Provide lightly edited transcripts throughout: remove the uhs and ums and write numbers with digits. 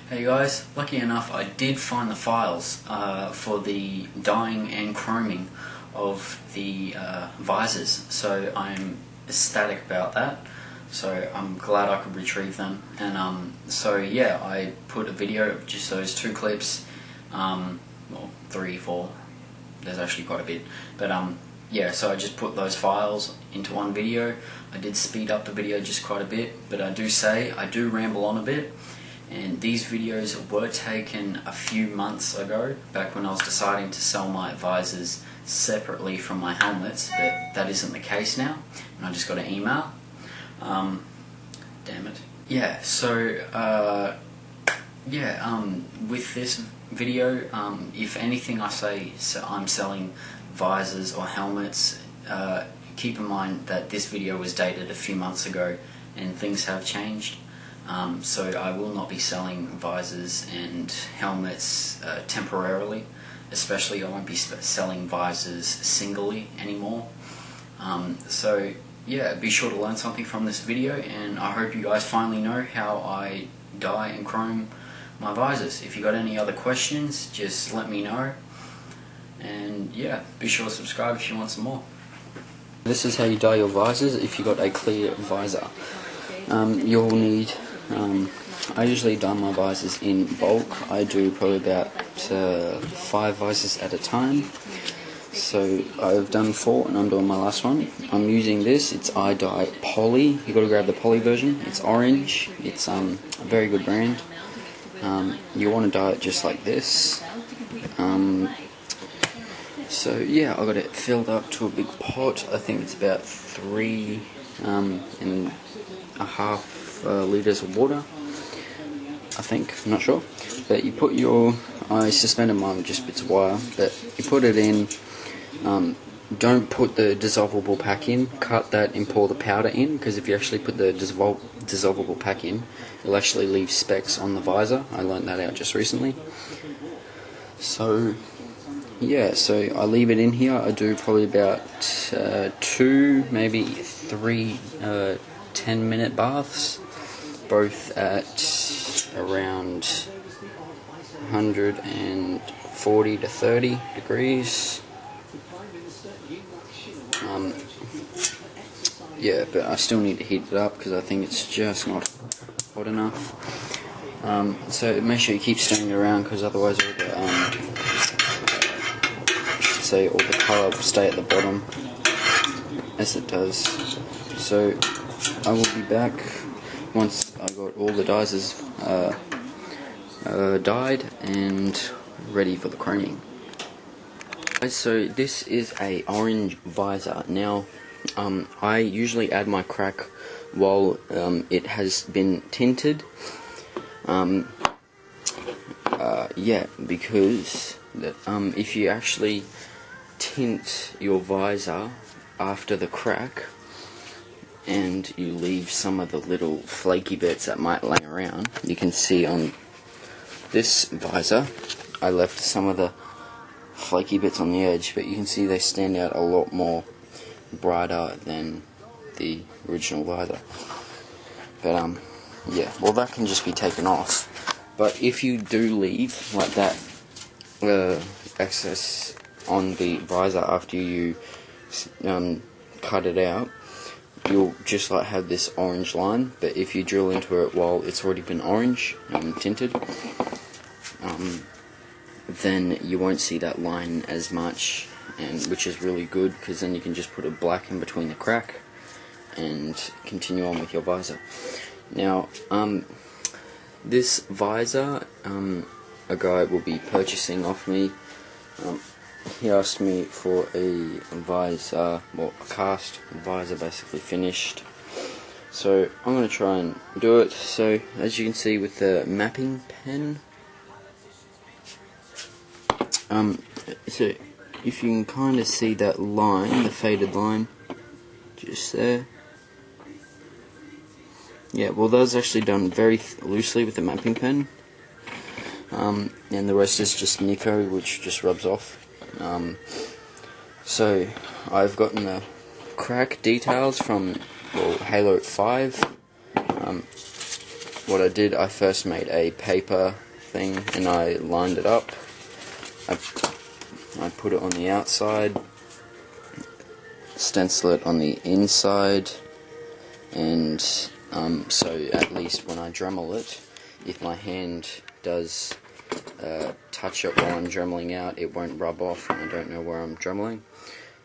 Hey guys, lucky enough I did find the files for the dyeing and chroming of the visors, so I'm ecstatic about that. So I'm glad I could retrieve them, and so yeah, I put a video of just those two clips, well, 3, 4, there's actually quite a bit, but yeah, so I just put those files into one video. I did speed up the video just quite a bit, but I do ramble on a bit. And these videos were taken a few months ago, back when I was deciding to sell my visors separately from my helmets, but that isn't the case now, and I just got an email. Damn it. Yeah, so, with this video, if anything I say I'm selling visors or helmets, keep in mind that this video was dated a few months ago and things have changed. So I will not be selling visors and helmets temporarily, especially I won't be selling visors singly anymore. So yeah, be sure to learn something from this video, and I hope you guys finally know how I dye and chrome my visors. If you got any other questions, just let me know, and yeah, be sure to subscribe if you want some more. This is how you dye your visors if you got a clear visor. You'll need I usually dye my visors in bulk. I do probably about 5 visors at a time. So I've done 4 and I'm doing my last one. I'm using this, it's I Dye Poly. You gotta grab the Poly version. It's orange. It's a very good brand. You want to dye it just like this. So yeah, I got it filled up to a big pot. I think it's about 3.5 litres of water, I think, I'm not sure. But you put I suspended mine with just bits of wire, but you put it in, don't put the dissolvable pack in, cut that and pour the powder in, because if you actually put the dissolvable pack in, it'll actually leave specks on the visor. I learned that out just recently. So yeah, so I leave it in here. I do probably about 2, maybe 3 10-minute baths, both at around 140 to 30 degrees. Yeah, but I still need to heat it up because I think it's just not hot enough. So make sure you keep stirring it around, because otherwise all the all the colour will stay at the bottom, as it does. So I will be back once I got all the visors dyed and ready for the chroming. So this is a orange visor. Now I usually add my crack while it has been tinted. Yeah, because if you actually tint your visor after the crack, and you leave some of the little flaky bits that might lay around. You can see on this visor I left some of the flaky bits on the edge, but you can see they stand out a lot more brighter than the original visor. But yeah, well, that can just be taken off. But if you do leave like that excess on the visor after you cut it out, you'll just like have this orange line. But if you drill into it while it's already been orange tinted, then you won't see that line as much, and which is really good, because then you can just put a black in between the crack and continue on with your visor. Now this visor a guy will be purchasing off me. He asked me for a visor, well, a cast visor basically finished. So I'm going to try and do it. So as you can see with the mapping pen, so if you can kind of see that line, the faded line, just there. Yeah, well, that was actually done very loosely with the mapping pen. And the rest is just Nico, which just rubs off. So I've gotten the crack details from Halo 5. what I did, I first made a paper thing and I lined it up. I put it on the outside, stencil it on the inside, and so at least when I Dremel it, if my hand does touch it while I'm Dremeling out, it won't rub off and I don't know where I'm Dremeling.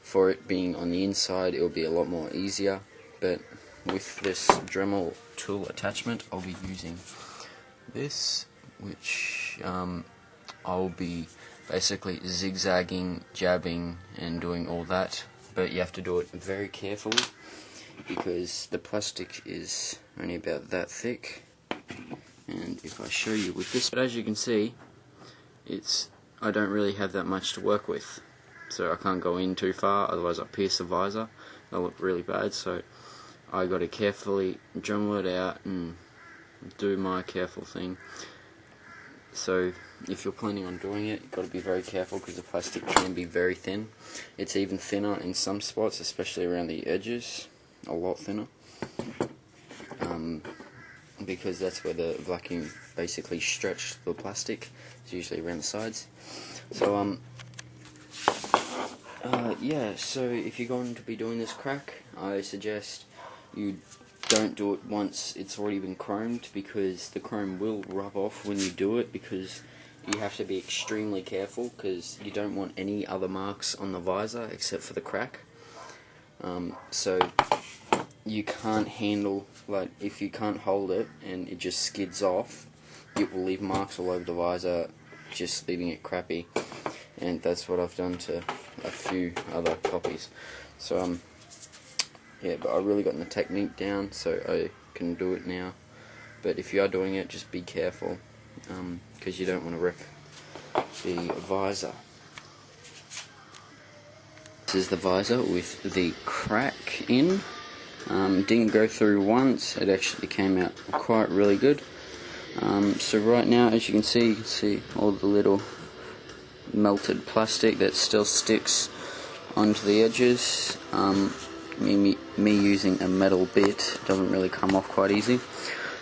For it being on the inside, it will be a lot more easier, but with this Dremel tool attachment, I'll be using this, which I'll be basically zigzagging, jabbing and doing all that, but you have to do it very carefully because the plastic is only about that thick. And if I show you with this, but as you can see, I don't really have that much to work with, so I can't go in too far, otherwise I'll pierce the visor. That'll look really bad, so I got to carefully Dremel it out and do my careful thing. So if you're planning on doing it, you've got to be very careful because the plastic can be very thin. It's even thinner in some spots, especially around the edges, a lot thinner, because that's where the vacuum basically stretched the plastic. It's usually around the sides. So yeah, so if you're going to be doing this crack, I suggest you don't do it once it's already been chromed, because the chrome will rub off when you do it, because you have to be extremely careful because you don't want any other marks on the visor except for the crack. So you can't handle, like if you can't hold it and it just skids off, it will leave marks all over the visor, just leaving it crappy, and that's what I've done to a few other copies. So yeah, but I've really gotten the technique down, so I can do it now. But if you are doing it, just be careful, because you don't want to wreck the visor. This is the visor with the crack in. Didn't go through once, it actually came out quite really good. So right now, as you can see all the little melted plastic that still sticks onto the edges. Me using a metal bit doesn't really come off quite easy,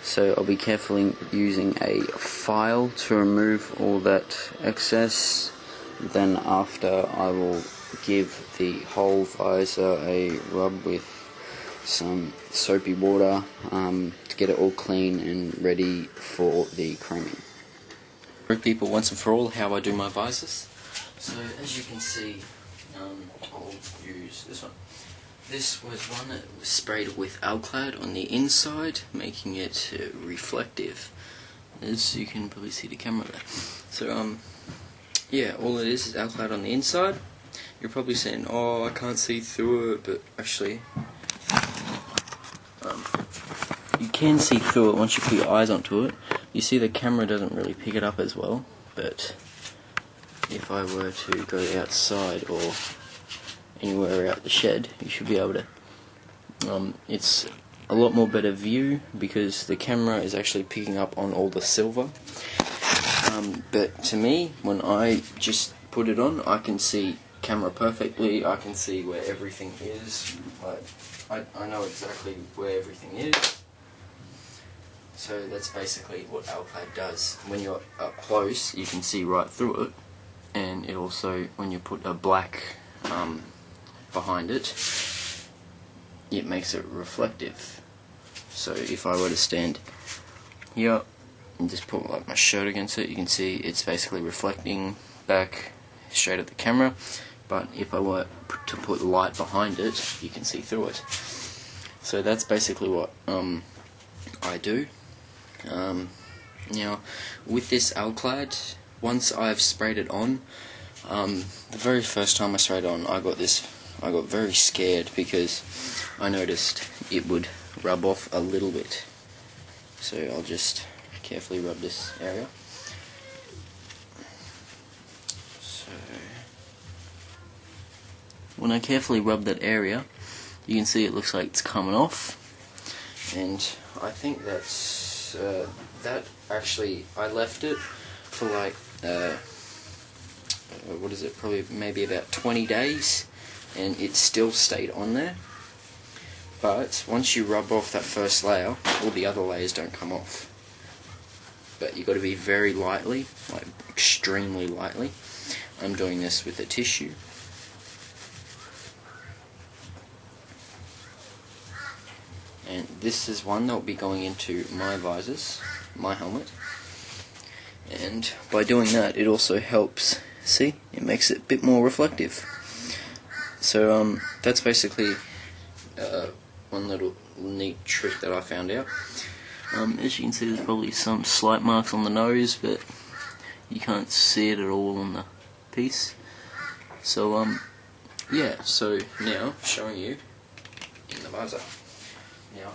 so I'll be carefully using a file to remove all that excess. Then after, I will give the whole visor a rub with some soapy water to get it all clean and ready for the chroming. For people, once and for all, how I do my visors. So as you can see, I'll use this one. This was one that was sprayed with Alclad on the inside, making it reflective, as you can probably see the camera there. So yeah, all it is Alclad on the inside. You're probably saying, oh, I can't see through it, but actually you can see through it once you put your eyes onto it. You see the camera doesn't really pick it up as well, but if I were to go outside or anywhere out the shed, you should be able to. It's a lot more better view because the camera is actually picking up on all the silver. But to me, when I just put it on, I can see camera perfectly. I can see where everything is. I know exactly where everything is. So that's basically what Alclad does. When you're up close, you can see right through it, and it also, when you put a black behind it, it makes it reflective. So if I were to stand here and just put like my shirt against it, you can see it's basically reflecting back straight at the camera. But if I were to put light behind it, you can see through it. So that's basically what I do. Now, with this Alclad, once I've sprayed it on, the very first time I sprayed it on, I got very scared because I noticed it would rub off a little bit. So I'll just carefully rub this area. So when I carefully rub that area, you can see it looks like it's coming off, and I think that's that actually I left it for like what is it, probably maybe about 20 days, and it still stayed on there. But once you rub off that first layer, all the other layers don't come off. but you got to be very lightly, like extremely lightly. I'm doing this with a tissue. And this is one that will be going into my visors, my helmet. And by doing that, it also helps, see, it makes it a bit more reflective. So that's basically one little neat trick that I found out. As you can see, there's probably some slight marks on the nose, but you can't see it at all on the piece. So yeah, so now showing you in the visor. Now,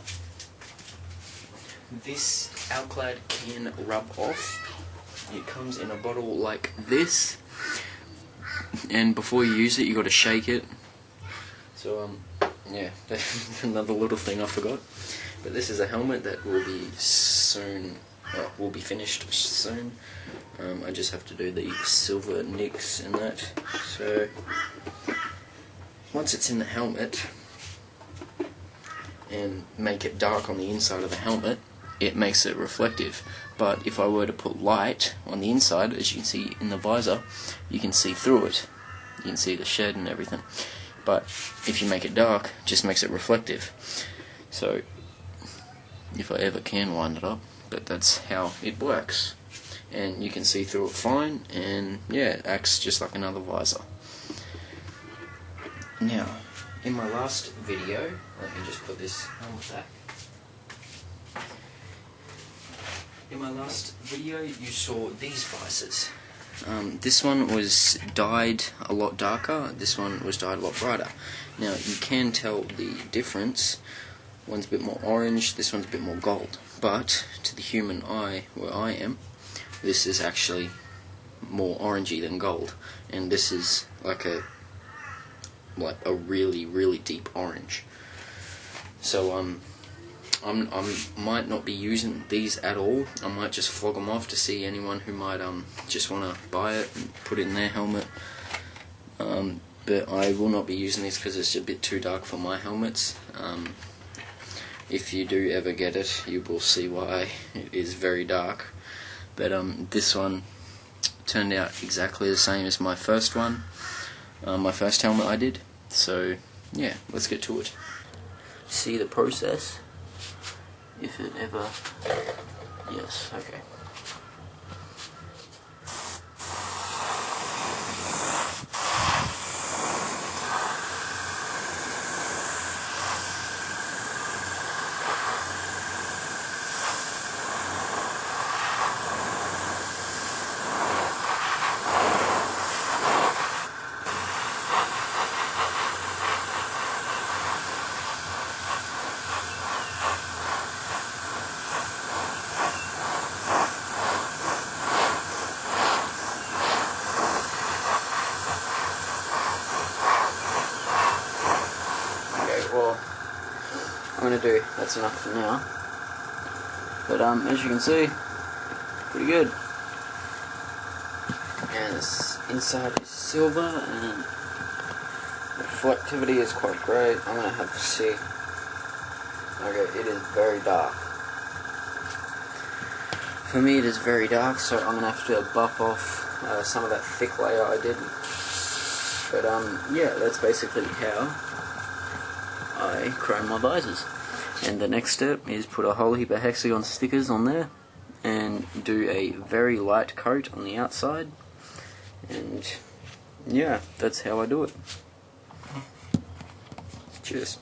this Alclad can rub off. It comes in a bottle like this, and before you use it, you got to shake it. So yeah, that's another little thing I forgot. But this is a helmet that will be soon, will be finished soon. I just have to do the silver nicks and that. So once it's in the helmet and make it dark on the inside of the helmet, it makes it reflective. But if I were to put light on the inside, as you can see in the visor, you can see through it. You can see the shed and everything. But if you make it dark, it just makes it reflective. So if I ever can wind it up, but that's how it works. And you can see through it fine, and yeah, it acts just like another visor. Now, in my last video, let me just put this helmet back. In my last video, you saw these visors. This one was dyed a lot darker, this one was dyed a lot brighter. Now, you can tell the difference. One's a bit more orange, this one's a bit more gold. But, to the human eye, where I am, this is actually more orangey than gold. And this is like a really, really deep orange. So, I might not be using these at all. I might just flog them off to see anyone who might just want to buy it and put it in their helmet. But I will not be using these because it's a bit too dark for my helmets. If you do ever get it, you will see why it is very dark. But this one turned out exactly the same as my first one, my first helmet I did. So yeah, let's get to it. See the process? If it ever... Yes, okay. Well, I'm going to do, that's enough for now, but as you can see, pretty good. And this inside is silver, and the reflectivity is quite great. I'm going to have to see. Okay, it is very dark. For me it is very dark, so I'm going to have to buff off some of that thick layer I did. But yeah, that's basically how I chrome my visors. And the next step is put a whole heap of hexagon stickers on there and do a very light coat on the outside, and yeah, that's how I do it. Cheers.